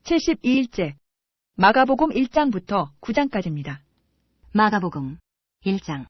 72일째 마가복음 1장부터 9장까지입니다. 마가복음 1장.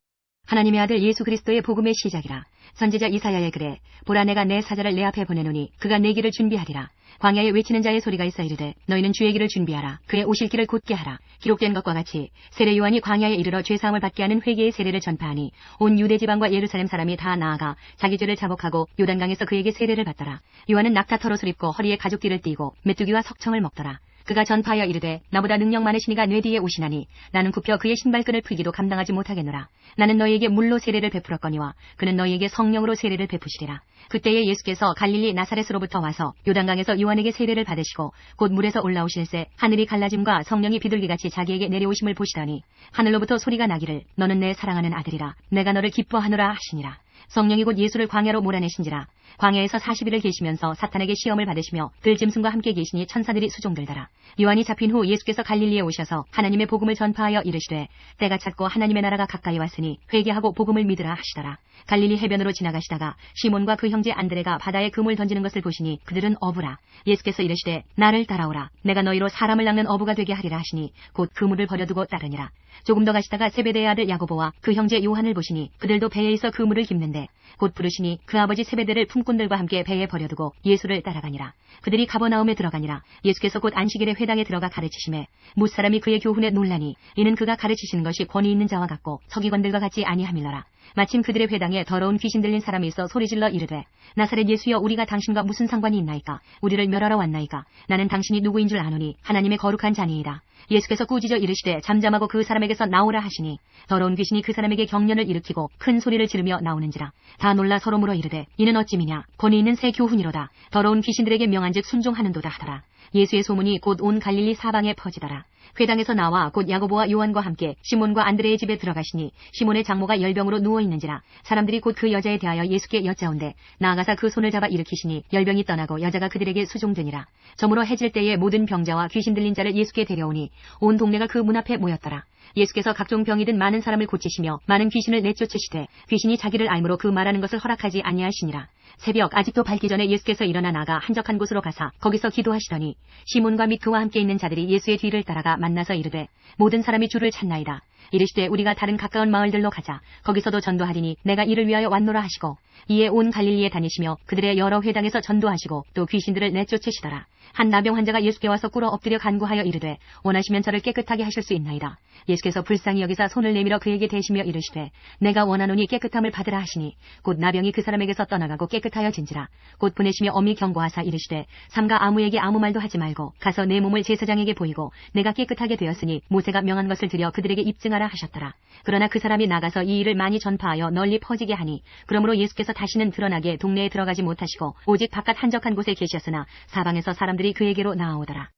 하나님의 아들 예수 그리스도의 복음의 시작이라. 선지자 이사야의 글에 보라 내가 내 사자를 내 앞에 보내노니 그가 내 길을 준비하리라. 광야에 외치는 자의 소리가 있어 이르되 너희는 주의 길을 준비하라. 그의 오실 길을 곧게 하라. 기록된 것과 같이 세례 요한이 광야에 이르러 죄사함을 받게 하는 회개의 세례를 전파하니 온 유대 지방과 예루살렘 사람이 다 나아가 자기 죄를 자복하고 요단강에서 그에게 세례를 받더라. 요한은 낙타 털옷을 입고 허리에 가죽띠를 띠고 메뚜기와 석청을 먹더라. 그가 전파하여 이르되 나보다 능력 많으신 이가 내 뒤에 오시나니 나는 굽혀 그의 신발끈을 풀기도 감당하지 못하겠노라. 나는 너희에게 물로 세례를 베풀었거니와 그는 너희에게 성령으로 세례를 베푸시리라. 그때에 예수께서 갈릴리 나사렛으로부터 와서 요단강에서 요한에게 세례를 받으시고 곧 물에서 올라오실새 하늘이 갈라짐과 성령이 비둘기같이 자기에게 내려오심을 보시더니 하늘로부터 소리가 나기를 너는 내 사랑하는 아들이라 내가 너를 기뻐하노라 하시니라. 성령이 곧 예수를 광야로 몰아내신지라. 광야에서 40일을 계시면서 사탄에게 시험을 받으시며 들짐승과 함께 계시니 천사들이 수종들더라. 요한이 잡힌 후 예수께서 갈릴리에 오셔서 하나님의 복음을 전파하여 이르시되 때가 찼고 하나님의 나라가 가까이 왔으니 회개하고 복음을 믿으라 하시더라. 갈릴리 해변으로 지나가시다가 시몬과 그 형제 안드레가 바다에 그물 던지는 것을 보시니 그들은 어부라. 예수께서 이르시되 나를 따라오라. 내가 너희로 사람을 낚는 어부가 되게 하리라 하시니 곧 그물을 버려두고 따르니라. 조금 더 가시다가 세베대의 아들 야고보와 그 형제 요한을 보시니 그들도 배에 있어 그물을 깁는데 곧 부르시니 그 아버지 세베대를 품꾼들과 함께 배에 버려두고 예수를 따라가니라. 그들이 가버나움에 들어가니라. 예수께서 곧 안식일에 회당에 들어가 가르치심에 뭇사람이 그의 교훈에 놀라니 이는 그가 가르치시는 것이 권위 있는 자와 같고 서기관들과 같지 아니함일러라. 마침 그들의 회당에 더러운 귀신 들린 사람이 있어 소리질러 이르되 나사렛 예수여 우리가 당신과 무슨 상관이 있나이까. 우리를 멸하러 왔나이까. 나는 당신이 누구인 줄 아노니 하나님의 거룩한 자니이다. 예수께서 꾸짖어 이르시되 잠잠하고 그 사람에게서 나오라 하시니 더러운 귀신이 그 사람에게 경련을 일으키고 큰 소리를 지르며 나오는지라. 다 놀라 서로 물어 이르되 이는 어찌미냐. 권위 있는 새 교훈이로다. 더러운 귀신들에게 명한즉 순종하는도다 하더라. 예수의 소문이 곧 온 갈릴리 사방에 퍼지더라. 회당에서 나와 곧 야고보와 요한과 함께 시몬과 안드레의 집에 들어가시니 시몬의 장모가 열병으로 누워있는지라. 사람들이 곧 그 여자에 대하여 예수께 여짜온대 나아가사 그 손을 잡아 일으키시니 열병이 떠나고 여자가 그들에게 수종되니라. 저물어 해질 때에 모든 병자와 귀신 들린 자를 예수께 데려오니 온 동네가 그 문 앞에 모였더라. 예수께서 각종 병이 든 많은 사람을 고치시며 많은 귀신을 내쫓으시되 귀신이 자기를 알므로 그 말하는 것을 허락하지 아니하시니라. 새벽 아직도 밝기 전에 예수께서 일어나 나가 한적한 곳으로 가사 거기서 기도하시더니 시몬과 및 그와 함께 있는 자들이 예수의 뒤를 따라가 만나서 이르되 모든 사람이 주를 찾나이다. 이르시되 우리가 다른 가까운 마을들로 가자. 거기서도 전도하리니 내가 이를 위하여 왔노라 하시고 이에 온 갈릴리에 다니시며 그들의 여러 회당에서 전도하시고 또 귀신들을 내쫓으시더라. 한 나병 환자가 예수께 와서 꿇어 엎드려 간구하여 이르되 원하시면 저를 깨끗하게 하실 수 있나이다. 예수께서 불쌍히 여기사 손을 내밀어 그에게 대시며 이르시되 내가 원하노니 깨끗함을 받으라 하시니 곧 나병이 그 사람에게서 떠나가고 깨끗하여진지라. 곧 보내시며 엄히 경고하사 이르시되 삼가 아무에게 아무 말도 하지 말고 가서 내 몸을 제사장에게 보이고 내가 깨끗하게 되었으니 모세가 명한 것을 드려 그들에게 입증하라 하셨더라. 그러나 그 사람이 나가서 이 일을 많이 전파하여 널리 퍼지게 하니 그러므로 예수께서 다시는 드러나게 동네에 들어가지 못하시고 오직 바깥 한적한 곳에 계셨으나 사방에서 사람들이 그에게로 나아오더라.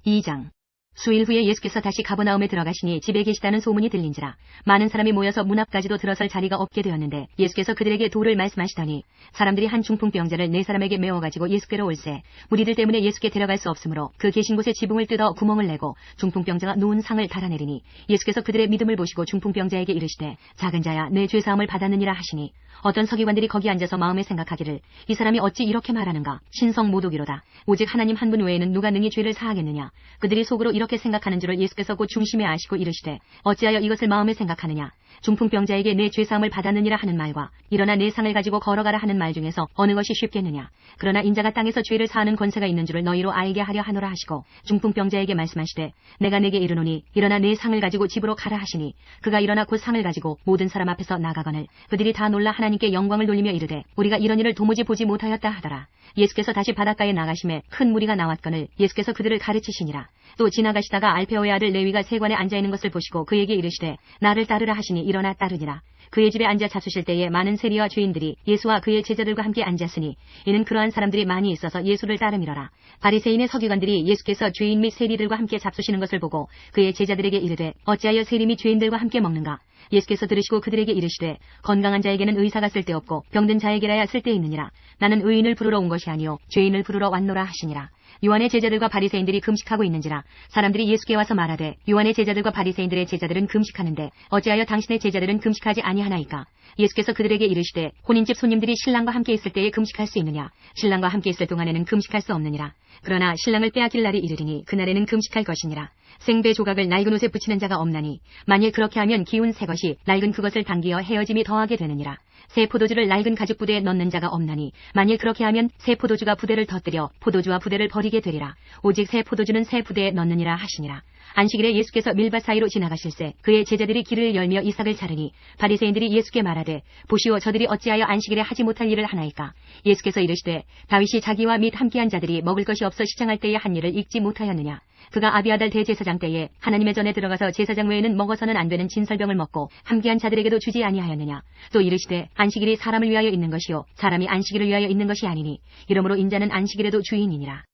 2장. 수일 후에 예수께서 다시 가버나움에 들어가시니 집에 계시다는 소문이 들린지라. 많은 사람이 모여서 문 앞까지도 들어설 자리가 없게 되었는데 예수께서 그들에게 도를 말씀하시더니 사람들이 한 중풍병자를 4사람에게 메워가지고 예수께로 올세 무리들 때문에 예수께 데려갈 수 없으므로 그 계신 곳에 지붕을 뜯어 구멍을 내고 중풍병자가 누운 상을 달아내리니 예수께서 그들의 믿음을 보시고 중풍병자에게 이르시되 작은 자야 내 죄사함을 받았느니라 하시니 어떤 서기관들이 거기 앉아서 마음에 생각하기를 이 사람이 어찌 이렇게 말하는가. 신성 모독이로다. 오직 하나님 한 분 외에는 누가 능히 죄를 사하겠느냐. 그들이 속으로 이렇게 생각하는 줄을 예수께서 곧 중심에 아시고 이르시되 어찌하여 이것을 마음에 생각하느냐. 중풍병자에게 내 죄사함을 받았느니라 하는 말과 일어나 내 상을 가지고 걸어가라 하는 말 중에서 어느 것이 쉽겠느냐. 그러나 인자가 땅에서 죄를 사하는 권세가 있는 줄을 너희로 알게 하려 하노라 하시고 중풍병자에게 말씀하시되 내가 내게 이르노니 일어나 내 상을 가지고 집으로 가라 하시니 그가 일어나 곧 상을 가지고 모든 사람 앞에서 나가거늘 그들이 다 놀라 하나님께 영광을 돌리며 이르되 우리가 이런 일을 도무지 보지 못하였다 하더라. 예수께서 다시 바닷가에 나가심에 큰 무리가 나왔거늘 예수께서 그들을 가르치시니라. 또 지나가시다가 알페오의 아들 레위가 세관에 앉아있는 것을 보시고 그에게 이르시되 나를 따르라 하시니 일어나 따르니라. 그의 집에 앉아 잡수실 때에 많은 세리와 죄인들이 예수와 그의 제자들과 함께 앉았으니 이는 그러한 사람들이 많이 있어서 예수를 따름이러라. 바리새인의 서기관들이 예수께서 죄인 및 세리들과 함께 잡수시는 것을 보고 그의 제자들에게 이르되 어찌하여 세리 및 죄인들과 함께 먹는가. 예수께서 들으시고 그들에게 이르시되 건강한 자에게는 의사가 쓸데없고 병든 자에게라야 쓸데있느니라. 나는 의인을 부르러 온 것이 아니요 죄인을 부르러 왔노라 하시니라. 요한의 제자들과 바리새인들이 금식하고 있는지라 사람들이 예수께 와서 말하되 요한의 제자들과 바리새인들의 제자들은 금식하는데 어찌하여 당신의 제자들은 금식하지 아니하나이까? 예수께서 그들에게 이르시되 혼인집 손님들이 신랑과 함께 있을 때에 금식할 수 있느냐? 신랑과 함께 있을 동안에는 금식할 수 없느니라. 그러나 신랑을 빼앗길 날이 이르리니 그날에는 금식할 것이니라. 생배 조각을 낡은 옷에 붙이는 자가 없나니 만일 그렇게 하면 기운 새 것이 낡은 그것을 당기어 헤어짐이 더하게 되느니라. 새 포도주를 낡은 가죽 부대에 넣는 자가 없나니 만일 그렇게 하면 새 포도주가 부대를 터뜨려 포도주와 부대를 버리게 되리라. 오직 새 포도주는 새 부대에 넣느니라 하시니라. 안식일에 예수께서 밀밭 사이로 지나가실새 그의 제자들이 길을 열며 이삭을 자르니 바리새인들이 예수께 말하되 보시오 저들이 어찌하여 안식일에 하지 못할 일을 하나이까? 예수께서 이르시되 다윗이 자기와 및 함께한 자들이 먹을 것이 없어 시장할 때에 한 일을 읽지 못하였느냐? 그가 아비아달 대제사장 때에 하나님의 전에 들어가서 제사장 외에는 먹어서는 안 되는 진설병을 먹고 함께한 자들에게도 주지 아니하였느냐? 또 이르시되 안식일이 사람을 위하여 있는 것이요 사람이 안식일을 위하여 있는 것이 아니니 이러므로 인자는 안식일에도 주인이니라.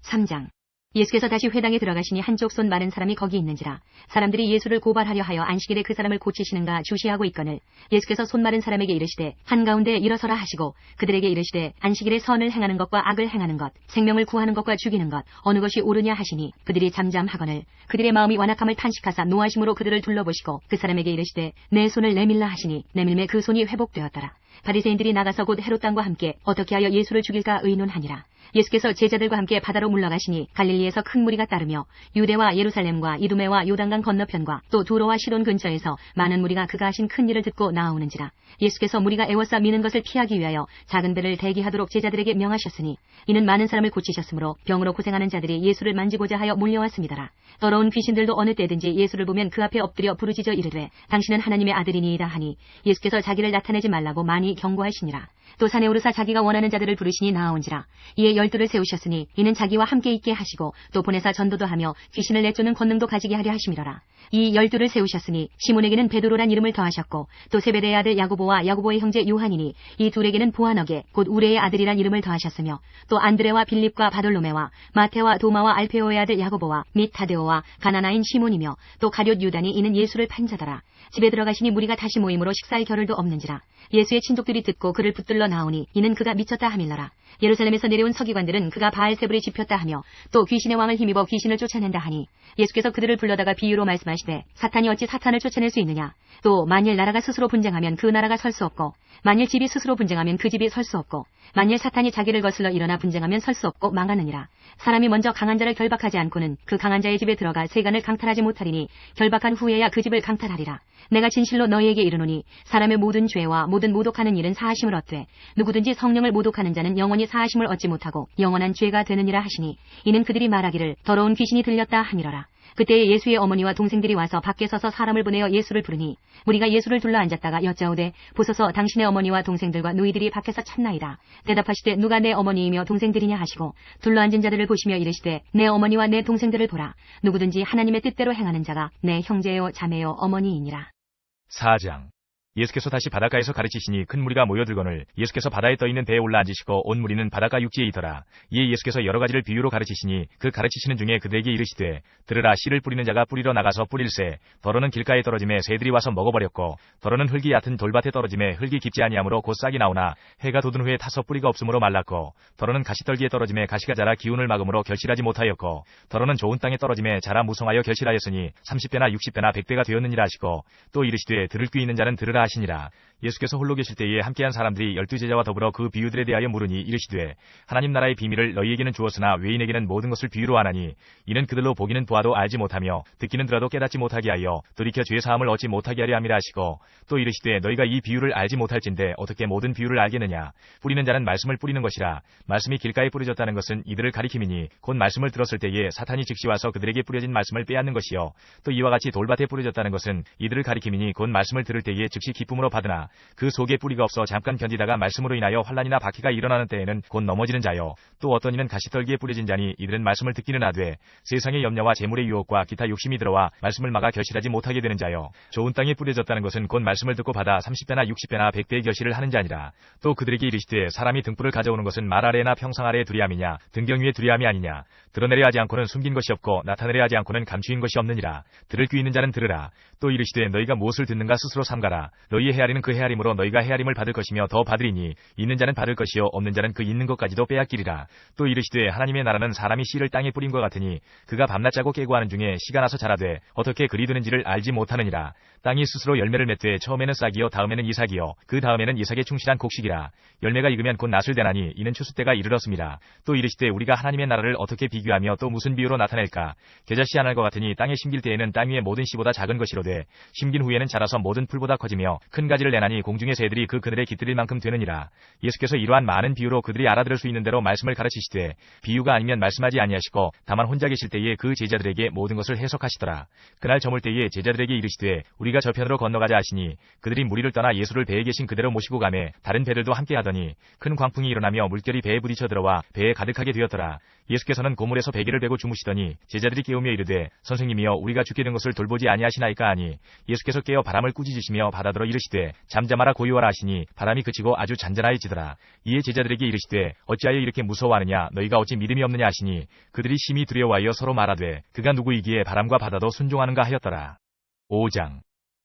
3장. 예수께서 다시 회당에 들어가시니 한쪽 손 마른 사람이 거기 있는지라 사람들이 예수를 고발하려 하여 안식일에 그 사람을 고치시는가 주시하고 있거늘 예수께서 손 마른 사람에게 이르시되 한가운데 일어서라 하시고 그들에게 이르시되 안식일에 선을 행하는 것과 악을 행하는 것 생명을 구하는 것과 죽이는 것 어느 것이 옳으냐 하시니 그들이 잠잠하거늘 그들의 마음이 완악함을 탄식하사 노하심으로 그들을 둘러보시고 그 사람에게 이르시되 내 손을 내밀라 하시니 내밀매 그 손이 회복되었더라. 바리새인들이 나가서 곧 헤롯 왕과 함께 어떻게 하여 예수를 죽일까 의논하니라. 예수께서 제자들과 함께 바다로 물러가시니 갈릴리에서 큰 무리가 따르며 유대와 예루살렘과 이두메와 요단강 건너편과 또 두로와 시돈 근처에서 많은 무리가 그가 하신 큰 일을 듣고 나아오는지라. 예수께서 무리가 애워싸 미는 것을 피하기 위하여 작은 배를 대기하도록 제자들에게 명하셨으니 이는 많은 사람을 고치셨으므로 병으로 고생하는 자들이 예수를 만지고자 하여 몰려왔습니다라. 더러운 귀신들도 어느 때든지 예수를 보면 그 앞에 엎드려 부르짖어 이르되 당신은 하나님의 아들이니이다 하니 예수께서 자기를 나타내지 말라고 많이 경고하시니라. 또 산에 오르사 자기가 원하는 자들을 부르시니 나아온지라. 이에 12를 세우셨으니 이는 자기와 함께 있게 하시고 또 보내사 전도도 하며 귀신을 내쫓는 권능도 가지게 하려 하심이로라. 이 12를 세우셨으니 시몬에게는 베드로란 이름을 더하셨고 또 세베대의 아들 야고보와 야고보의 형제 요한이니 이 둘에게는 보아너게 곧 우레의 아들이란 이름을 더하셨으며 또 안드레와 빌립과 바돌로메와 마테와 도마와 알페오의 아들 야고보와 및 타데오와 가나나인 시몬이며 또 가룟 유다니 이는 예수를 판 자더라. 집에 들어가시니 무리가 다시 모임으로 식사할 겨를도 없는지라. 예수의 친족들이 듣고 그를 붙들러 나오니 이는 그가 미쳤다 함일러라. 예루살렘에서 내려온 서기관들은 그가 바알세불이 짚혔다 하며 또 귀신의 왕을 힘입어 귀신을 쫓아낸다 하니 예수께서 그들을 불러다가 비유로 말씀하시되 사탄이 어찌 사탄을 쫓아낼 수 있느냐? 또 만일 나라가 스스로 분쟁하면 그 나라가 설 수 없고 만일 집이 스스로 분쟁하면 그 집이 설 수 없고 만일 사탄이 자기를 거슬러 일어나 분쟁하면 설 수 없고 망하느니라. 사람이 먼저 강한 자를 결박하지 않고는 그 강한 자의 집에 들어가 세간을 강탈하지 못하리니 결박한 후에야 그 집을 강탈하리라. 내가 진실로 너희에게 이르노니 사람의 모든 죄와 모든 모독하는 일은 사하심을 얻되 누구든지 성령을 모독하는 자는 영원히 사하심을 얻지 못하고 영원한 죄가 되느니라 하시니 이는 그들이 말하기를 더러운 귀신이 들렸다 함이러라. 그때에 예수의 어머니와 동생들이 와서 밖에 서서 사람을 보내어 예수를 부르니 무리가 예수를 둘러 앉았다가 여짜오되 보소서 당신의 어머니와 동생들과 누이들이 밖에서 찾나이다. 대답하시되 누가 내 어머니이며 동생들이냐 하시고 둘러 앉은 자들을 보시며 이르시되 내 어머니와 내 동생들을 보라. 누구든지 하나님의 뜻대로 행하는 자가 내 형제요 자매요 어머니이니라. 4장. 예수께서 다시 바닷가에서 가르치시니 큰 무리가 모여들거늘 예수께서 바다에 떠있는 배에 올라 앉으시고 온 무리는 바닷가 육지에 있더라. 이에 예수께서 여러 가지를 비유로 가르치시니 그 가르치시는 중에 그들에게 이르시되 들으라 씨를 뿌리는 자가 뿌리러 나가서 뿌릴새 더러는 길가에 떨어짐에 새들이 와서 먹어버렸고 더러는 흙이 얕은 돌밭에 떨어짐에 흙이 깊지 아니하므로 곧 싹이 나오나 해가 돋은 후에 타서 뿌리가 없으므로 말랐고 더러는 가시떨기에 떨어짐에 가시가 자라 기운을 막음으로 결실하지 못하였고 더러는 좋은 땅에 떨어짐에 자라 무성하여 결실하였으니 30배나 60배나 100배가 되었느니라 하시고 또 이르시되 들을 귀 있는 자는 들으라 하시니라. 예수께서 홀로 계실 때에 함께한 사람들이 12제자와 더불어 그 비유들에 대하여 물으니 이르시되 하나님 나라의 비밀을 너희에게는 주었으나 외인에게는 모든 것을 비유로 하나니 이는 그들로 보기는 보아도 알지 못하며 듣기는 들어도 깨닫지 못하게 하여 돌이켜 죄사함을 얻지 못하게 하려 함이라 하시고 또 이르시되 너희가 이 비유를 알지 못할진대 어떻게 모든 비유를 알겠느냐? 뿌리는 자는 말씀을 뿌리는 것이라. 말씀이 길가에 뿌려졌다는 것은 이들을 가리킴이니 곧 말씀을 들었을 때에 사탄이 즉시 와서 그들에게 뿌려진 말씀을 빼앗는 것이요 또 이와 같이 돌밭에 뿌려졌다는 것은 이들을 가리킴이니 곧 말씀을 들을 때에 즉시 기쁨으로 받으나 그 속에 뿌리가 없어 잠깐 견디다가 말씀으로 인하여 환난이나 박해가 일어나는 때에는 곧 넘어지는 자요 또 어떤 이는 가시떨기에 뿌려진 자니 이들은 말씀을 듣기는 하되 세상의 염려와 재물의 유혹과 기타 욕심이 들어와 말씀을 막아 결실하지 못하게 되는 자요 좋은 땅에 뿌려졌다는 것은 곧 말씀을 듣고 받아 30배나 60배나 100배의 결실을 하는 자니라. 또 그들에게 이르시되 사람이 등불을 가져오는 것은 말 아래나 평상 아래에 두리함이냐 등경 위에 두리함이 아니냐. 드러내려 하지 않고는 숨긴 것이 없고 나타내려 하지 않고는 감추인 것이 없느니라. 들을 귀 있는 자는 들으라. 또 이르시되 너희가 무엇을 듣는가 스스로 삼가라. 너희의 헤아리는 그 헤아림으로 너희가 헤아림을 받을 것이며 더 받으리니 있는 자는 받을 것이요 없는 자는 그 있는 것까지도 빼앗기리라. 또 이르시되 하나님의 나라는 사람이 씨를 땅에 뿌린 것 같으니 그가 밤낮 자고 깨고 하는 중에 씨가 나서 자라되 어떻게 그리 되는지를 알지 못하느니라. 땅이 스스로 열매를 맺되 처음에는 싹이요 다음에는 이삭이요 그 다음에는 이삭의 충실한 곡식이라. 열매가 익으면 곧 낫을 되나니 이는 추수 때가 이르렀습니다. 또 이르시되 우리가 하나님의 나라를 어떻게 비교하며 또 무슨 비유로 나타낼까. 겨자씨 하나일 것 같으니 땅에 심길 때에는 땅 위의 모든 씨보다 작은 것이로되 심긴 후에는 자라서 모든 풀보다 커지며 큰 가지를 내나니 공중의 새들이 그 그늘에 깃들일 만큼 되느니라. 예수께서 이러한 많은 비유로 그들이 알아들을 수 있는 대로 말씀을 가르치시되 비유가 아니면 말씀하지 아니하시고 다만 혼자 계실 때에 그 제자들에게 모든 것을 해석하시더라. 그날 저물 때에 제자들에게 이르시되 우리가 저편으로 건너가자 하시니 그들이 무리를 떠나 예수를 배에 계신 그대로 모시고 가매 다른 배들도 함께 하더니 큰 광풍이 일어나며 물결이 배에 부딪혀 들어와 배에 가득하게 되었더라. 예수께서는 고물에서 베개를 베고 주무시더니 제자들이 깨우며 이르되 선생님이여 우리가 죽게 된 것을 돌보지 아니하시나이까 하니 예수께서 깨어 바람을 꾸짖으시며 바다더러 이르시되 잠잠하라 고요하라 하시니 바람이 그치고 아주 잔잔하여지더라. 이에 제자들에게 이르시되 어찌하여 이렇게 무서워하느냐 너희가 어찌 믿음이 없느냐 하시니 그들이 심히 두려워하여 서로 말하되 그가 누구이기에 바람과 바다도 순종하는가 하였더라. 5장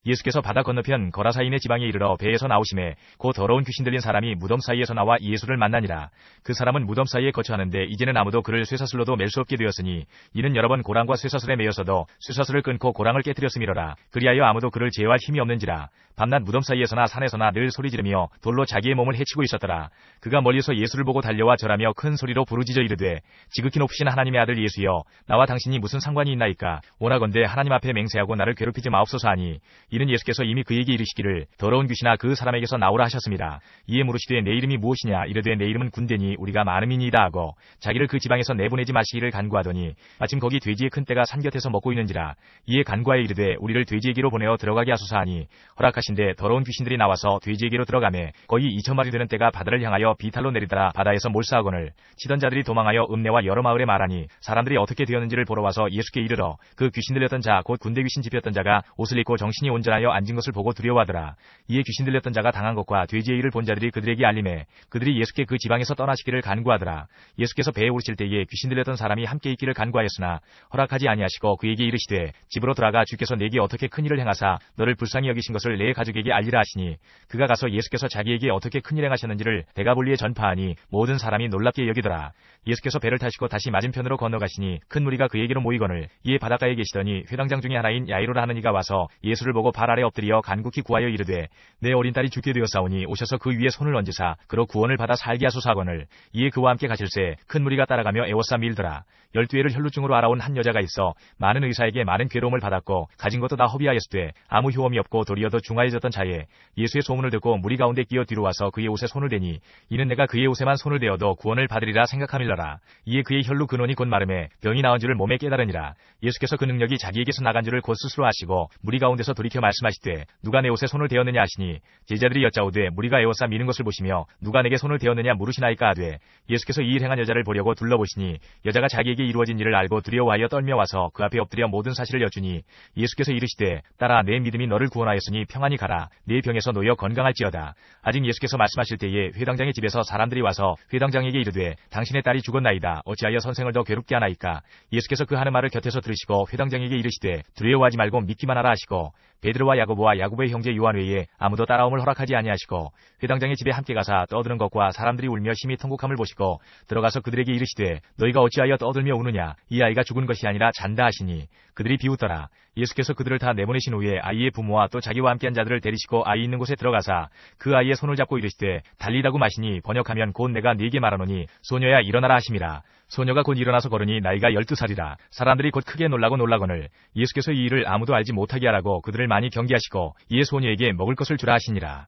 예수께서 바다 건너편 거라사인의 지방에 이르러 배에서 나오심에 곧 더러운 귀신 들린 사람이 무덤 사이에서 나와 예수를 만나니라. 그 사람은 무덤 사이에 거처하는데 이제는 아무도 그를 쇠사슬로도 맬 수 없게 되었으니 이는 여러 번 고랑과 쇠사슬에 매여서도 쇠사슬을 끊고 고랑을 깨뜨렸음이로라. 그리하여 아무도 그를 제어할 힘이 없는지라. 밤낮 무덤 사이에서나 산에서나 늘 소리 지르며 돌로 자기의 몸을 해치고 있었더라. 그가 멀리서 예수를 보고 달려와 절하며 큰 소리로 부르짖어 이르되 지극히 높으신 하나님의 아들 예수여 나와 당신이 무슨 상관이 있나이까. 원하건대 하나님 앞에 맹세하고 나를 괴롭히지 마옵소서 하니 이는 예수께서 이미 그에게 이르시기를 더러운 귀신아 그 사람에게서 나오라 하셨습니다. 이에 물으시되 내 이름이 무엇이냐. 이르되 내 이름은 군대니 우리가 많음이니이다 하고 자기를 그 지방에서 내보내지 마시기를 간구하더니 마침 거기 돼지의 큰 떼가 산 곁에서 먹고 있는지라. 이에 간구하여 이르되 우리를 돼지에게로 보내어 들어가게 하소서 하니 허락하신데 더러운 귀신들이 나와서 돼지에게로 들어가매 거의 2,000마리 되는 떼가 바다를 향하여 비탈로 내리더라. 바다에서 몰사하거늘 치던 자들이 도망하여 읍내와 여러 마을에 말하니 사람들이 어떻게 되었는지를 보러 와서 예수께 이르러 그 귀신 들렸던 자 곧 군대 귀신 집혔던 자가 옷을 입고 정신이 온전하여 앉은 것을 보고 두려워하더라. 이에 귀신 들렸던 자가 당한 것과 돼지의 일을 본 자들이 그들에게 알림해 그들이 예수께 그 지방에서 떠나시기를 간구하더라. 예수께서 배에 오르실 때에 귀신 들렸던 사람이 함께 있기를 간구하였으나 허락하지 아니하시고 그에게 이르시되 집으로 돌아가 주께서 내게 어떻게 큰 일을 행하사 너를 불쌍히 여기신 것을 내 가족에게 알리라 하시니 그가 가서 예수께서 자기에게 어떻게 큰 일 행하셨는지를 데가볼리에 전파하니 모든 사람이 놀랍게 여기더라. 예수께서 배를 타시고 다시 맞은편으로 건너가시니 큰 무리가 그에게로 모이거늘 이에 바닷가에 계시더니 회당장 중에 하나인 야이로라 하는 이가 와서 예수를 보고 발 아래 엎드려 간곡히 구하여 이르되 내 어린 딸이 죽게 되었사오니 오셔서 그 위에 손을 얹으사 그로 구원을 받아 살게 하소서 하거늘 이에 그와 함께 가실새 큰 무리가 따라가며 애워싸 밀더라. 12회를 혈루증으로 알아온 한 여자가 있어 많은 의사에게 많은 괴로움을 받았고 가진 것도 다 허비하였으되 아무 효험이 없고 도리어 더 중하여졌던 자에 예수의 소문을 듣고 무리 가운데 끼어 뒤로 와서 그의 옷에 손을 대니 이는 내가 그의 옷에만 손을 대어도 구원을 받으리라 생각함일러라. 이에 그의 혈루 근원이 곧 마름에 병이 나은 줄을 몸에 깨달으니라. 예수께서 그 능력이 자기에게서 나간 줄을 곧 스스로 아시고 무리 가운데서 돌이켜 말씀하시되 누가 내 옷에 손을 대었느냐 하시니 제자들이 여짜오되 무리가 애워싸 미는 것을 보시며 누가 내게 손을 대었느냐 물으시나이까 하되 예수께서 이 일 행한 여자를 보려고 둘러보시니 여자가 자기에게 이루어진 일을 알고 두려워하여 떨며 와서 그 앞에 엎드려 모든 사실을 여쭈니 예수께서 이르시되 딸아 내 믿음이 너를 구원하였으니 평안히 가라. 네 병에서 놓여 건강할지어다. 아직 예수께서 말씀하실 때에 회당장의 집에서 사람들이 와서 회당장에게 이르되 당신의 딸이 죽었나이다. 어찌하여 선생을 더 괴롭게 하나이까. 예수께서 그 하는 말을 곁에서 들으시고 회당장에게 이르시되 두려워하지 말고 믿기만 하라 하시고 베드로와 야고보와 야고보의 형제 요한 외에 아무도 따라옴을 허락하지 아니하시고 회당장의 집에 함께 가사 떠드는 것과 사람들이 울며 심히 통곡함을 보시고 들어가서 그들에게 이르시되 너희가 어찌하여 떠들며 우느냐. 이 아이가 죽은 것이 아니라 잔다 하시니 그들이 비웃더라. 예수께서 그들을 다 내보내신 후에 아이의 부모와 또 자기와 함께한 자들을 데리시고 아이 있는 곳에 들어가사 그 아이의 손을 잡고 이르시되 달리다고 마시니 번역하면 곧 내가 네게 말하노니 소녀야 일어나라 하심이라. 소녀가 곧 일어나서 걸으니 나이가 12살이라. 사람들이 곧 크게 놀라거늘 예수께서 이 일을 아무도 알지 못하게 하라고 그들을 많이 경계하시고 이에 소녀에게 먹을 것을 주라 하시니라.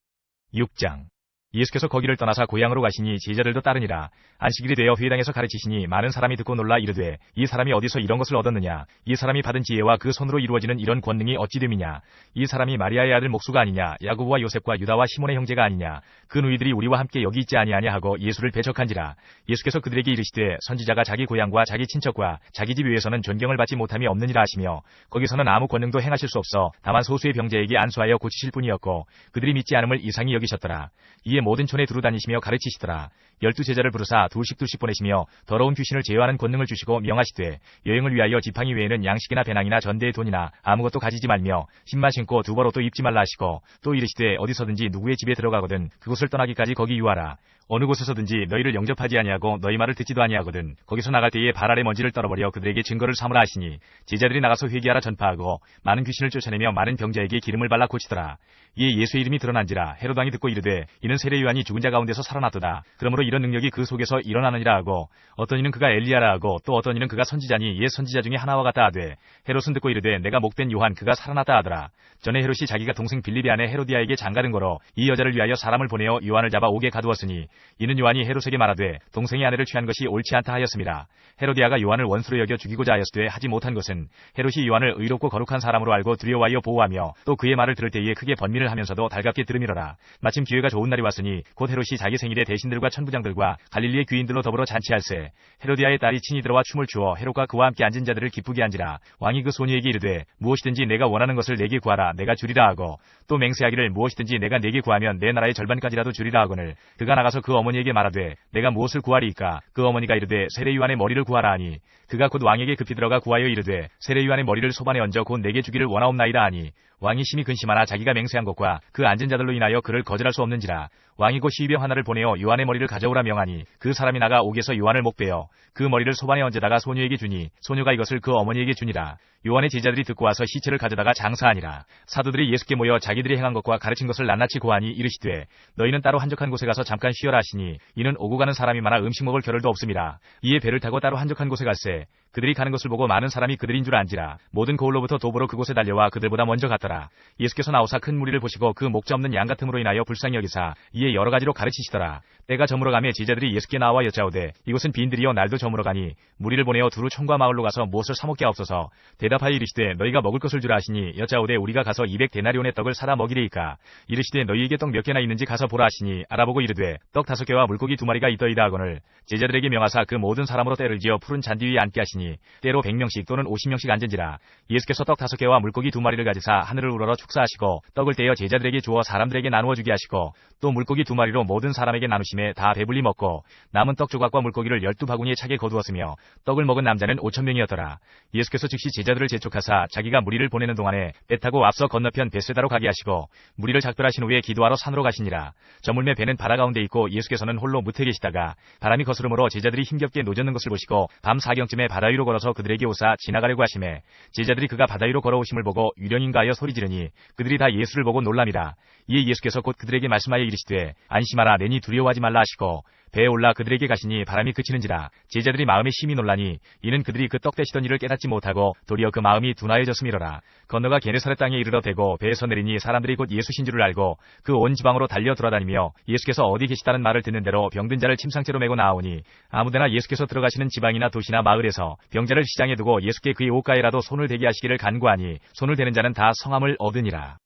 6장 예수께서 거기를 떠나사 고향으로 가시니 제자들도 따르니라. 안식일이 되어 회당에서 가르치시니 많은 사람이 듣고 놀라 이르되 이 사람이 어디서 이런 것을 얻었느냐. 이 사람이 받은 지혜와 그 손으로 이루어지는 이런 권능이 어찌 됨이냐. 이 사람이 마리아의 아들 목수가 아니냐. 야고보와 요셉과 유다와 시몬의 형제가 아니냐. 그 누이들이 우리와 함께 여기 있지 아니하냐 하고 예수를 배척한지라. 예수께서 그들에게 이르시되 선지자가 자기 고향과 자기 친척과 자기 집 위에서는 존경을 받지 못함이 없느니라 하시며 거기서는 아무 권능도 행하실 수 없어 다만 소수의 병자에게 안수하여 고치실 뿐이었고 그들이 믿지 않음을 이상히 여기셨더라. 이에 모든 촌에 두루 다니시며 가르치시더라. 12제자를 부르사 둘씩 보내시며 더러운 귀신을 제어하는 권능을 주시고 명하시되 여행을 위하여 지팡이 외에는 양식이나 배낭이나 전대의 돈이나 아무것도 가지지 말며 신만 신고 두벌 옷도 입지 말라 하시고 또 이르시되 어디서든지 누구의 집에 들어가거든 그곳을 떠나기까지 거기 유하라. 어느 곳에서든지 너희를 영접하지 아니하고 너희 말을 듣지도 아니하거든 거기서 나갈 때에 발 아래 먼지를 떨어버려 그들에게 증거를 삼으라 하시니 제자들이 나가서 회개하라 전파하고 많은 귀신을 쫓아내며 많은 병자에게 기름을 발라 고치더라. 이에 예수의 이름이 드러난지라 헤롯 왕이 듣고 이르되 이는 세례 요한이 죽은 자 가운데서 살아났도다. 그러므로 이런 능력이 그 속에서 일어나느니라 하고 어떤 이는 그가 엘리야라 하고 또 어떤 이는 그가 선지자니 옛 선지자 중에 하나와 같다 하되 헤롯은 듣고 이르되 내가 목된 요한 그가 살아났다 하더라. 전에 헤롯이 자기가 동생 빌립의 아내 헤로디아에게 장가든 거로 이 여자를 위하여 사람을 보내어 요한을 잡아 옥에 가두었으니 이는 요한이 헤롯에게 말하되 동생의 아내를 취한 것이 옳지 않다 하였습니다. 헤로디아가 요한을 원수로 여겨 죽이고자 하였으되 하지 못한 것은 헤롯이 요한을 의롭고 거룩한 사람으로 알고 두려워하여 보호하며 또 그의 말을 들을 때에 크게 번민을 하면서도 달갑게 들으미러라. 마침 기회가 좋은 날이 왔으니 곧 헤롯이 자기 생일에 대신들과 천부장들과 갈릴리의 귀인들로 더불어 잔치할세. 헤로디아의 딸이 친히 들어와 춤을 추어 헤롯과 그와 함께 앉은 자들을 기쁘게 한지라. 왕이 그 소녀에게 이르되 무엇이든지 내가 원하는 것을 내게 구하라 내가 주리라 하고 또 맹세하기를 무엇이든지 내가 내게 구하면 내 나라의 절반까지라도 주리라 하거늘 그가 나가서 그 어머니에게 말하되 내가 무엇을 구하리이까. 그 어머니가 이르되 세례 요한의 머리를 구하라 하니 그가 곧 왕에게 급히 들어가 구하여 이르되 세례 요한의 머리를 소반에 얹어 곧 내게 주기를 원하옵나이다 하니 왕이 심히 근심하나 자기가 맹세한 것과 그 앉은 자들로 인하여 그를 거절할 수 없는지라. 왕이 곧 시병 하나를 보내어 요한의 머리를 가져오라 명하니 그 사람이 나가 옥에서 요한을 목베어 그 머리를 소반에 얹어다가 소녀에게 주니 소녀가 이것을 그 어머니에게 주니라. 요한의 제자들이 듣고 와서 시체를 가져다가 장사하니라. 사도들이 예수께 모여 자기들이 행한 것과 가르친 것을 낱낱이 고하니 이르시되 너희는 따로 한적한 곳에 가서 잠깐 쉬어라 하시니 이는 오고 가는 사람이 많아 음식 먹을 겨를도 없음이라. 이에 배를 타고 따로 한적한 곳에 갈새 그들이 가는 것을 보고 많은 사람이 그들인 줄 안지라. 모든 거울로부터 도보로 그곳에 달려와 그들보다 먼저 갔더라. 예수께서 나오사 큰 무리를 보시고 그 목자 없는 양 같음으로 인하여 불쌍히 여기사 이에 여러 가지로 가르치시더라. 때가 저물어가매 제자들이 예수께 나와 여짜오되 이곳은 빈들이여 날도 저물어가니 무리를 보내어 두루 촌과 마을로 가서 무엇을 사먹게 하옵소서. 대답하여 이르시되 너희가 먹을 것을 주라 하시니 여짜오되 우리가 가서 200데나리온의 떡을 사다 먹이리이까. 이르시되 너희에게 떡 몇 개나 있는지 가서 보라 하시니 알아보고 이르되 떡 5개와 물고기 2마리가 있더이다 하거늘 제자들에게 명하사 그 모든 사람으로 때를 지어 푸른 잔디 위에 앉게 하시니 때로 100명씩 또는 50명씩 앉은지라. 예수께서 떡 5개와 물고기 2마리를 가지사 하늘을 우러러 축사하시고 떡을 떼어 제자들에게 주어 사람들에게 나누어 주게 하시고 또 물고기 2마리로 모든 사람에게 나누심에 다 배불리 먹고 남은 떡 조각과 물고기를 12바구니에 차게 거두었으며 떡을 먹은 남자는 5,000명이었더라. 예수께서 즉시 제자들을 재촉하사 자기가 무리를 보내는 동안에 배 타고 앞서 건너편 벳세다로 가게 하시고 무리를 작별하신 후에 기도하러 산으로 가시니라. 저물매 배는 바다 가운데 있고 예수께서는 홀로 무태 계시다가 바람이 거스름으로 제자들이 힘겹게 노젓는 것을 보시고 밤 4경쯤에 바다 위로 걸어서 그들에게 오사 지나가려고 하시매 제자들이 그가 바다 위로 걸어오심을 보고 유령인가 하여 소리 지르니 그들이 다 예수를 보고 놀랍니다. 이에 예수께서 곧 그들에게 말씀하여 이르시되 안심하라 내니 두려워하지 말라 하시고 배에 올라 그들에게 가시니 바람이 그치는지라. 제자들이 마음에 심히 놀라니 이는 그들이 그 떡 떼시던 일을 깨닫지 못하고 도리어 그 마음이 둔하여졌음이로라. 건너가 게네사렛 땅에 이르러 대고 배에서 내리니 사람들이 곧 예수신 줄을 알고 그 온 지방으로 달려 돌아다니며 예수께서 어디 계시다는 말을 듣는 대로 병든 자를 침상째로 메고 나오니 아무데나 예수께서 들어가시는 지방이나 도시나 마을에서 병자를 시장에 두고 예수께 그의 옷가에라도 손을 대게 하시기를 간구하니 손을 대는 자는 다 성함을 얻으니라.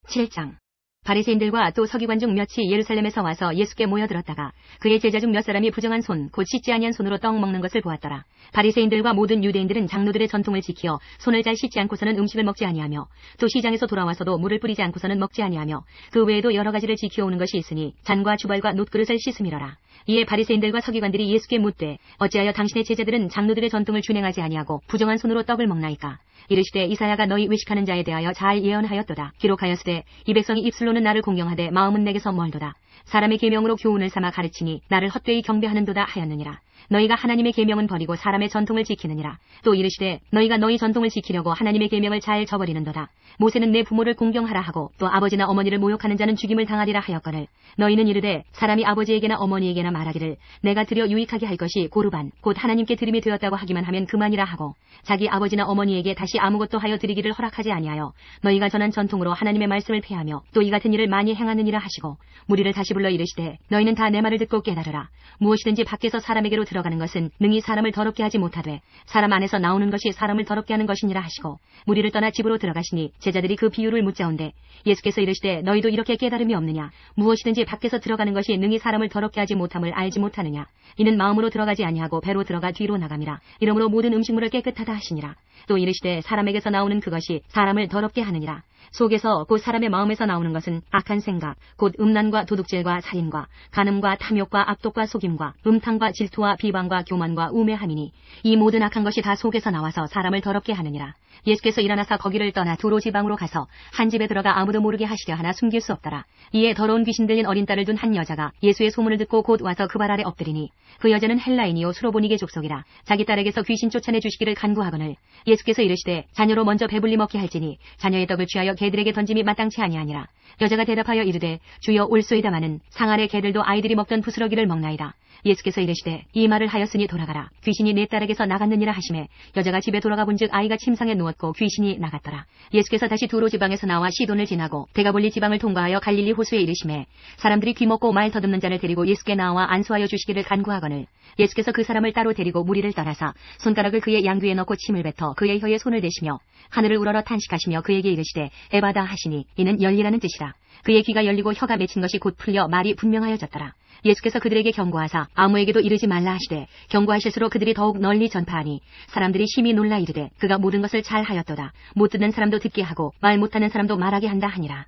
7장 바리새인들과 또 서기관 중 몇이 예루살렘에서 와서 예수께 모여들었다가 그의 제자 중 몇 사람이 부정한 손 곧 씻지 아니한 손으로 떡 먹는 것을 보았더라. 바리새인들과 모든 유대인들은 장로들의 전통을 지키어 손을 잘 씻지 않고서는 음식을 먹지 아니하며 또 시장에서 돌아와서도 물을 뿌리지 않고서는 먹지 아니하며 그 외에도 여러 가지를 지켜오는 것이 있으니 잔과 주발과 놋그릇을 씻음이로라. 이에 바리새인들과 서기관들이 예수께 묻되 어찌하여 당신의 제자들은 장로들의 전통을 준행하지 아니하고 부정한 손으로 떡을 먹나이까. 이르시되 이사야가 너희 외식하는 자에 대하여 잘 예언하였도다. 기록하였으되 이 백성이 입술로는 나를 공경하되 마음은 내게서 멀도다. 사람의 계명으로 교훈을 삼아 가르치니 나를 헛되이 경배하는도다 하였느니라. 너희가 하나님의 계명은 버리고 사람의 전통을 지키느니라. 또 이르시되 너희가 너희 전통을 지키려고 하나님의 계명을 잘 저버리는도다. 모세는 내 부모를 공경하라 하고 또 아버지나 어머니를 모욕하는 자는 죽임을 당하리라 하였거늘 너희는 이르되 사람이 아버지에게나 어머니에게나 말하기를 내가 드려 유익하게 할 것이 고르반 곧 하나님께 드림이 되었다고 하기만 하면 그만이라 하고 자기 아버지나 어머니에게 다시 아무것도 하여 드리기를 허락하지 아니하여 너희가 전한 전통으로 하나님의 말씀을 폐하며 또 이 같은 일을 많이 행하느니라 하시고 무리를 다시 불러 이르시되 너희는 다 내 말을 듣고 깨달으라. 무엇이든지 밖에서 사람에게로 들어가는 것은 능히 사람을 더럽게 하지 못하되 사람 안에서 나오는 것이 사람을 더럽게 하는 것이니라 하시고 무리를 떠나 집으로 들어가시니 제자들이 그 비유를 묻자온데 예수께서 이르시되 너희도 이렇게 깨달음이 없느냐. 무엇이든지 밖에서 들어가는 것이 능히 사람을 더럽게 하지 못함을 알지 못하느냐. 이는 마음으로 들어가지 아니하고 배로 들어가 뒤로 나감이라. 이러므로 모든 음식물을 깨끗하다 하시니라. 또 이르시되 사람에게서 나오는 그것이 사람을 더럽게 하느니라. 속에서 곧 사람의 마음에서 나오는 것은 악한 생각, 곧 음란과 도둑질과 살인과 간음과 탐욕과 악독과 속임과 음탕과 질투와 비방과 교만과 우매함이니 이 모든 악한 것이 다 속에서 나와서 사람을 더럽게 하느니라. 예수께서 일어나사 거기를 떠나 두로 지방으로 가서 한 집에 들어가 아무도 모르게 하시려 하나 숨길 수 없더라. 이에 더러운 귀신 들린 어린 딸을 둔 한 여자가 예수의 소문을 듣고 곧 와서 그 발 아래 엎드리니 그 여자는 헬라인이요 수로보니게 족속이라. 자기 딸에게서 귀신 쫓아내 주시기를 간구하거늘 예수께서 이르시되 자녀로 먼저 배불리 먹게 할지니 자녀의 떡을 취하여 개들에게 던짐이 마땅치 아니하니라. 여자가 대답하여 이르되 주여 올소이다마는 상 아래 개들도 아이들이 먹던 부스러기를 먹나이다. 예수께서 이르시되 이 말을 하였으니 돌아가라. 귀신이 내 딸에게서 나갔느니라 하시매 여자가 집에 돌아가 본즉 아이가 침상에 누웠고 귀신이 나갔더라. 예수께서 다시 두로 지방에서 나와 시돈을 지나고 데가볼리 지방을 통과하여 갈릴리 호수에 이르시매 사람들이 귀먹고 말 더듬는 자를 데리고 예수께 나와 안수하여 주시기를 간구하거늘 예수께서 그 사람을 따로 데리고 무리를 떠나사 손가락을 그의 양귀에 넣고 침을 뱉어 그의 혀에 손을 대시며 하늘을 우러러 탄식하시며 그에게 이르시되 에바다 하시니 이는 열리라는 뜻이라. 그의 귀가 열리고 혀가 맺힌 것이 곧 풀려 말이 분명하여졌더라. 예수께서 그들에게 경고하사 아무에게도 이르지 말라 하시되 경고하실수록 그들이 더욱 널리 전파하니 사람들이 심히 놀라 이르되 그가 모든 것을 잘 하였도다. 못 듣는 사람도 듣게 하고 말 못하는 사람도 말하게 한다 하니라.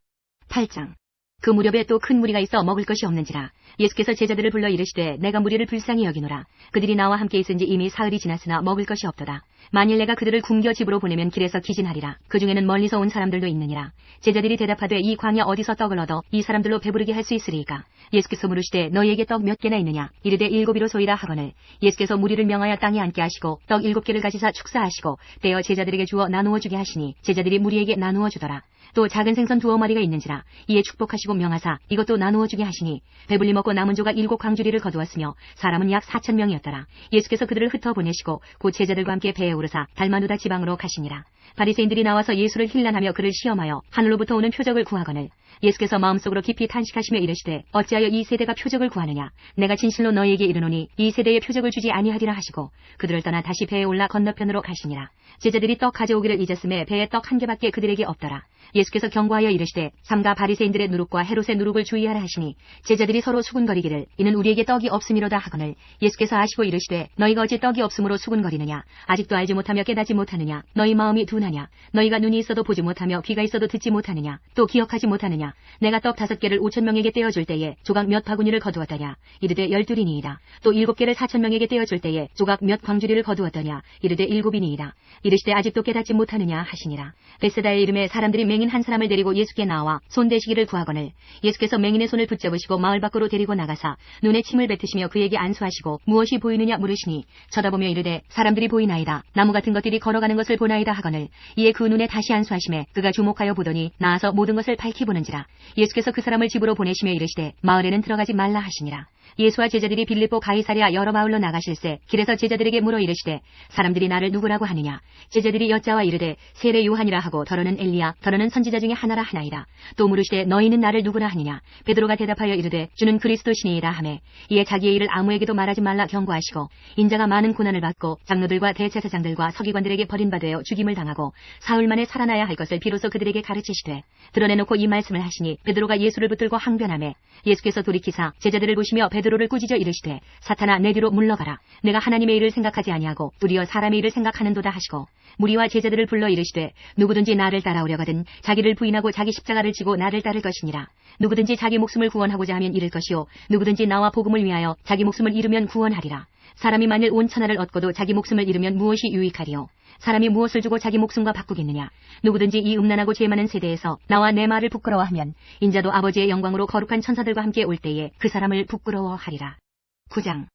8장. 그 무렵에 또 큰 무리가 있어 먹을 것이 없는지라. 예수께서 제자들을 불러 이르시되 내가 무리를 불쌍히 여기노라. 그들이 나와 함께 있은지 이미 사흘이 지났으나 먹을 것이 없도다. 만일 내가 그들을 굶겨 집으로 보내면 길에서 기진하리라. 그 중에는 멀리서 온 사람들도 있느니라. 제자들이 대답하되 이 광야 어디서 떡을 얻어 이 사람들로 배부르게 할 수 있으리이까. 예수께서 물으시되 너희에게 떡 몇 개나 있느냐. 이르되 7이로소이다 하거늘 예수께서 무리를 명하여 땅에 앉게 하시고 떡 7개를 가지사 축사하시고 떼어 제자들에게 주어 나누어 주게 하시니 제자들이 무리에게 나누어 주더라. 또 작은 생선 2마리가 있는지라. 이에 축복하시고 명하사 이것도 나누어 주게 하시니 배불리 먹고 남은 조각 7광주리를 거두었으며 사람은 약 4,000명이었더라. 예수께서 그들을 흩어 보내시고 곧 제자들과 함께 배에 오르사 달마누다 지방으로 가시니라. 바리새인들이 나와서 예수를 힐난하며 그를 시험하여 하늘로부터 오는 표적을 구하거늘 예수께서 마음속으로 깊이 탄식하시며 이르시되 어찌하여 이 세대가 표적을 구하느냐. 내가 진실로 너희에게 이르노니 이 세대에 표적을 주지 아니하리라 하시고 그들을 떠나 다시 배에 올라 건너편으로 가시니라. 제자들이 떡 가져오기를 잊었음에 배에 떡 한 개밖에 그들에게 없더라. 예수께서 경고하여 이르시되 삼가 바리새인들의 누룩과 헤롯의 누룩을 주의하라 하시니 제자들이 서로 수군거리기를 이는 우리에게 떡이 없음이로다 하거늘 예수께서 아시고 이르시되 너희가 어찌 떡이 없음으로 수군거리느냐. 아직도 알지 못하며 깨닫지 못하느냐. 너희 마음이 둔하냐. 너희가 눈이 있어도 보지 못하며 귀가 있어도 듣지 못하느냐. 또 기억하지 못하느냐. 내가 떡 5개를 5,000명에게 떼어줄 때에 조각 몇 바구니를 거두었더냐. 이르되 12이니이다. 또 7개를 4,000명에게 떼어줄 때에 조각 몇 광주리를 거두었더냐. 이르되 7이니이다. 이르시되 아직도 깨닫지 못하느냐 하시니라. 베세다의 이름에 사람들이 맹인 한 사람을 데리고 예수께 나와 손대시기를 구하거늘 예수께서 맹인의 손을 붙잡으시고 마을 밖으로 데리고 나가사 눈에 침을 뱉으시며 그에게 안수하시고 무엇이 보이느냐 물으시니 쳐다보며 이르되 사람들이 보이나이다. 나무 같은 것들이 걸어가는 것을 보나이다 하거늘 이에 그 눈에 다시 안수하시매 그가 주목하여 보더니 나아서 모든 것을 밝히 보는지라. 예수께서 그 사람을 집으로 보내시며 이르시되 마을에는 들어가지 말라 하시니라. 예수와 제자들이 빌립보 가이사랴 여러 마을로 나가실새 길에서 제자들에게 물어 이르시되 사람들이 나를 누구라고 하느냐. 제자들이 여짜와 이르되 세례 요한이라 하고 더러는 엘리야 더러는 선지자 중에 하나라 하나이다. 또 물으시되 너희는 나를 누구라 하느냐. 베드로가 대답하여 이르되 주는 그리스도시니이다 하매 이에 자기의 일을 아무에게도 말하지 말라 경고하시고 인자가 많은 고난을 받고 장로들과 대제사장들과 서기관들에게 버림받아 죽임을 당하고 사흘 만에 살아나야 할 것을 비로소 그들에게 가르치시되 드러내놓고 이 말씀을 하시니 베드로가 예수를 붙들고 항변하매 예수께서 돌이키사 제자들을 보시며 베드로를 꾸짖어 이르시되 사탄아 내 뒤로 물러가라. 내가 하나님의 일을 생각하지 아니하고 도리어 사람의 일을 생각하는도다 하시고 무리와 제자들을 불러 이르시되 누구든지 나를 따라오려거든 자기를 부인하고 자기 십자가를 지고 나를 따를 것이니라. 누구든지 자기 목숨을 구원하고자 하면 잃을 것이요 누구든지 나와 복음을 위하여 자기 목숨을 잃으면 구원하리라. 사람이 만일 온 천하를 얻고도 자기 목숨을 잃으면 무엇이 유익하리요. 사람이 무엇을 주고 자기 목숨과 바꾸겠느냐. 누구든지 이 음란하고 죄 많은 세대에서 나와 내 말을 부끄러워하면 인자도 아버지의 영광으로 거룩한 천사들과 함께 올 때에 그 사람을 부끄러워하리라. 9장.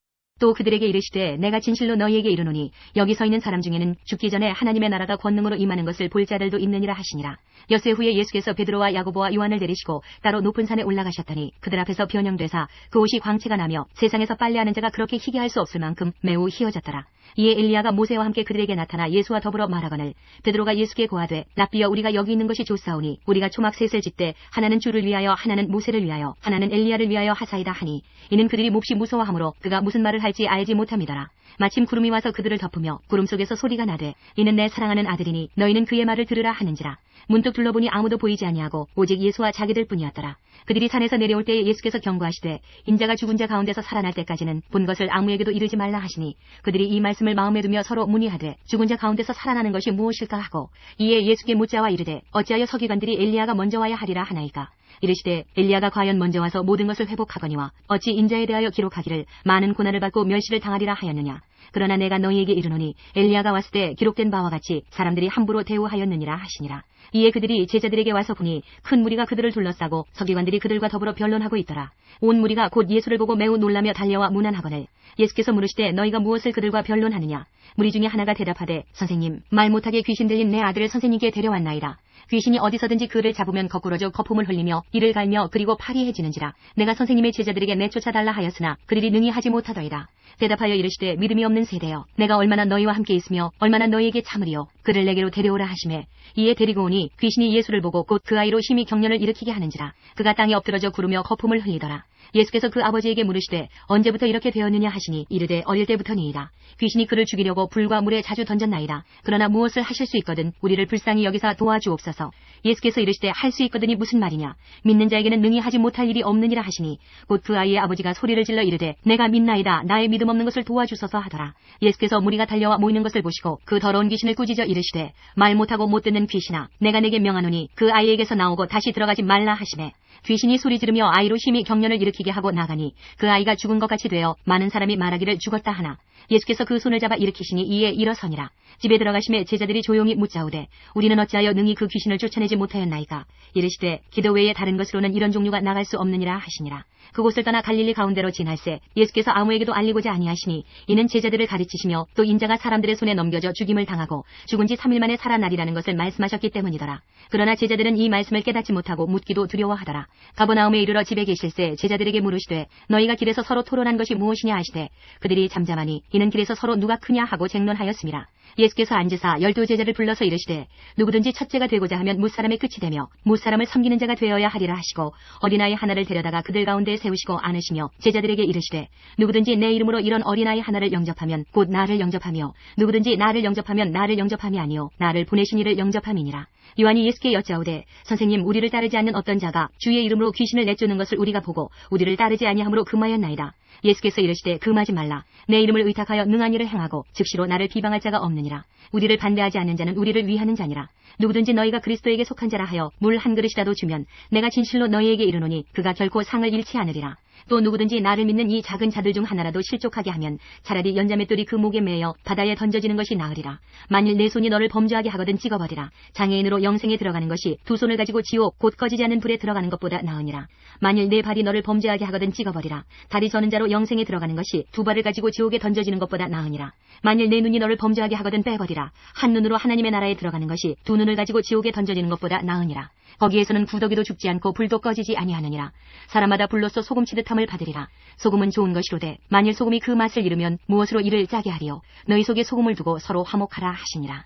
또 그들에게 이르시되 내가 진실로 너희에게 이르노니 여기 서 있는 사람 중에는 죽기 전에 하나님의 나라가 권능으로 임하는 것을 볼 자들도 있느니라 하시니라. 엿새 후에 예수께서 베드로와 야고보와 요한을 데리시고 따로 높은 산에 올라가셨더니 그들 앞에서 변형되사 그 옷이 광채가 나며 세상에서 빨래하는 자가 그렇게 희게 할 수 없을 만큼 매우 희어졌더라. 이에 엘리야가 모세와 함께 그들에게 나타나 예수와 더불어 말하거늘 베드로가 예수께 고하되 랍비여 우리가 여기 있는 것이 좋사오니 우리가 초막 셋을 짓되 하나는 주를 위하여 하나는 모세를 위하여 하나는 엘리야를 위하여 하사이다 하니 이는 그들이 몹시 무서워하므로 그가 무슨 말을 할지 알지 못함이더라. 마침 구름이 와서 그들을 덮으며 구름 속에서 소리가 나되 이는 내 사랑하는 아들이니 너희는 그의 말을 들으라 하는지라. 문득 둘러보니 아무도 보이지 아니하고 오직 예수와 자기들 뿐이었더라. 그들이 산에서 내려올 때에 예수께서 경고하시되 인자가 죽은 자 가운데서 살아날 때까지는 본 것을 아무에게도 이르지 말라 하시니 그들이 이 말씀을 마음에 두며 서로 문의하되 죽은 자 가운데서 살아나는 것이 무엇일까 하고 이에 예수께 묻자와 이르되 어찌하여 서기관들이 엘리야가 먼저 와야 하리라 하나이까. 이르시되 엘리야가 과연 먼저 와서 모든 것을 회복하거니와 어찌 인자에 대하여 기록하기를 많은 고난을 받고 멸시를 당하리라 하였느냐. 그러나 내가 너희에게 이르노니 엘리야가 왔을 때 기록된 바와 같이 사람들이 함부로 대우하였느니라 하시니라. 이에 그들이 제자들에게 와서 보니 큰 무리가 그들을 둘러싸고 서기관들이 그들과 더불어 변론하고 있더라. 온 무리가 곧 예수를 보고 매우 놀라며 달려와 문안하거늘 예수께서 물으시되 너희가 무엇을 그들과 변론하느냐. 무리 중에 하나가 대답하되 선생님 말 못하게 귀신 들린 내 아들을 선생님께 데려왔나이다. 귀신이 어디서든지 그를 잡으면 거꾸러져 거품을 흘리며 이를 갈며 그리고 파리해지는지라. 내가 선생님의 제자들에게 내쫓아달라 하였으나 그들이 능히 하지 못하더이다. 대답하여 이르시되 믿음이 없는 세대여 내가 얼마나 너희와 함께 있으며 얼마나 너희에게 참으리요. 그를 내게로 데려오라 하시매 이에 데리고 오니 귀신이 예수를 보고 곧 그 아이로 심히 격려를 일으키게 하는지라. 그가 땅에 엎드러져 구르며 거품을 흘리더라. 예수께서 그 아버지에게 물으시되 언제부터 이렇게 되었느냐 하시니 이르되 어릴 때부터니이다. 귀신이 그를 죽이려고 불과 물에 자주 던졌나이다. 그러나 무엇을 하실 수 있거든 우리를 불쌍히 여기사 도와주옵소서. 예수께서 이르시되 할 수 있거든이 무슨 말이냐. 믿는 자에게는 능히 하지 못할 일이 없느니라 하시니 곧 그 아이의 아버지가 소리를 질러 이르되 내가 믿나이다. 나의 믿음 없는 것을 도와주소서 하더라. 예수께서 무리가 달려와 모이는 것을 보시고 그 더러운 귀신을 꾸짖어 이르시되 말 못하고 못 듣는 귀신아 내가 내게 명하노니 그 아이에게서 나오고 다시 들어가지 말라 하시매 귀신이 소리 지르며 아이로 심히 격려를 일으키게 하고 나가니 그 아이가 죽은 것 같이 되어 많은 사람이 말하기를 죽었다 하나 예수께서 그 손을 잡아 일으키시니 이에 일어서니라. 집에 들어가심에 제자들이 조용히 묻자오되 우리는 어찌하여 능히 그 귀신을 쫓아내지 못하였나이까. 이르시되 기도 외에 다른 것으로는 이런 종류가 나갈 수 없느니라 하시니라. 그곳을 떠나 갈릴리 가운데로 지날새 예수께서 아무에게도 알리고자 아니하시니 이는 제자들을 가르치시며 또 인자가 사람들의 손에 넘겨져 죽임을 당하고 죽은 지 3일 만에 살아나리라는 것을 말씀하셨기 때문이더라. 그러나 제자들은 이 말씀을 깨닫지 못하고 묻기도 두려워하더라. 가버나움에 이르러 집에 계실새 제자들에게 물으시되 너희가 길에서 서로 토론한 것이 무엇이냐 하시되 그들이 잠잠하니 이는 길에서 서로 누가 크냐 하고 쟁론하였습니다. 예수께서 앉으사 12 제자를 불러서 이르시되 누구든지 첫째가 되고자 하면 무사람의 끝이 되며 무사람을 섬기는 자가 되어야 하리라 하시고 어린아이 하나를 데려다가 그들 가운데 세우시고 안으시며 제자들에게 이르시되 누구든지 내 이름으로 이런 어린아이 하나를 영접하면 곧 나를 영접하며 누구든지 나를 영접하면 나를 영접함이 아니요 나를 보내신 이를 영접함이니라. 요한이 예수께 여짜오되 선생님 우리를 따르지 않는 어떤 자가 주의 이름으로 귀신을 내쫓는 것을 우리가 보고 우리를 따르지 아니함으로 금하였나이다. 예수께서 이르시되 금하지 말라. 내 이름을 의탁하여 능한 일을 행하고 즉시로 나를 비방할 자가 없느니라. 우리를 반대하지 않는 자는 우리를 위하는 자니라. 누구든지 너희가 그리스도에게 속한 자라 하여 물 한 그릇이라도 주면 내가 진실로 너희에게 이르노니 그가 결코 상을 잃지 않으리라. 또 누구든지 나를 믿는 이 작은 자들 중 하나라도 실족하게 하면 차라리 연자맷돌이 그 목에 매여 바다에 던져지는 것이 나으리라. 만일 내 손이 너를 범죄하게 하거든 찍어버리라. 장애인으로 영생에 들어가는 것이 두 손을 가지고 지옥 곧 꺼지지 않는 불에 들어가는 것보다 나으니라. 만일 내 발이 너를 범죄하게 하거든 찍어버리라. 다리 저는 자로 영생에 들어가는 것이 두 발을 가지고 지옥에 던져지는 것보다 나으니라. 만일 내 눈이 너를 범죄하게 하거든 빼버리라. 한 눈으로 하나님의 나라에 들어가는 것이 두 눈을 가지고 지옥에 던져지는 것보다 나으니라. 거기에서는 구더기도 죽지 않고 불도 꺼지지 아니하느니라. 사람마다 불로써 소금치듯함을 받으리라. 소금은 좋은 것이로되 만일 소금이 그 맛을 잃으면 무엇으로 이를 짜게 하리요. 너희 속에 소금을 두고 서로 화목하라 하시니라.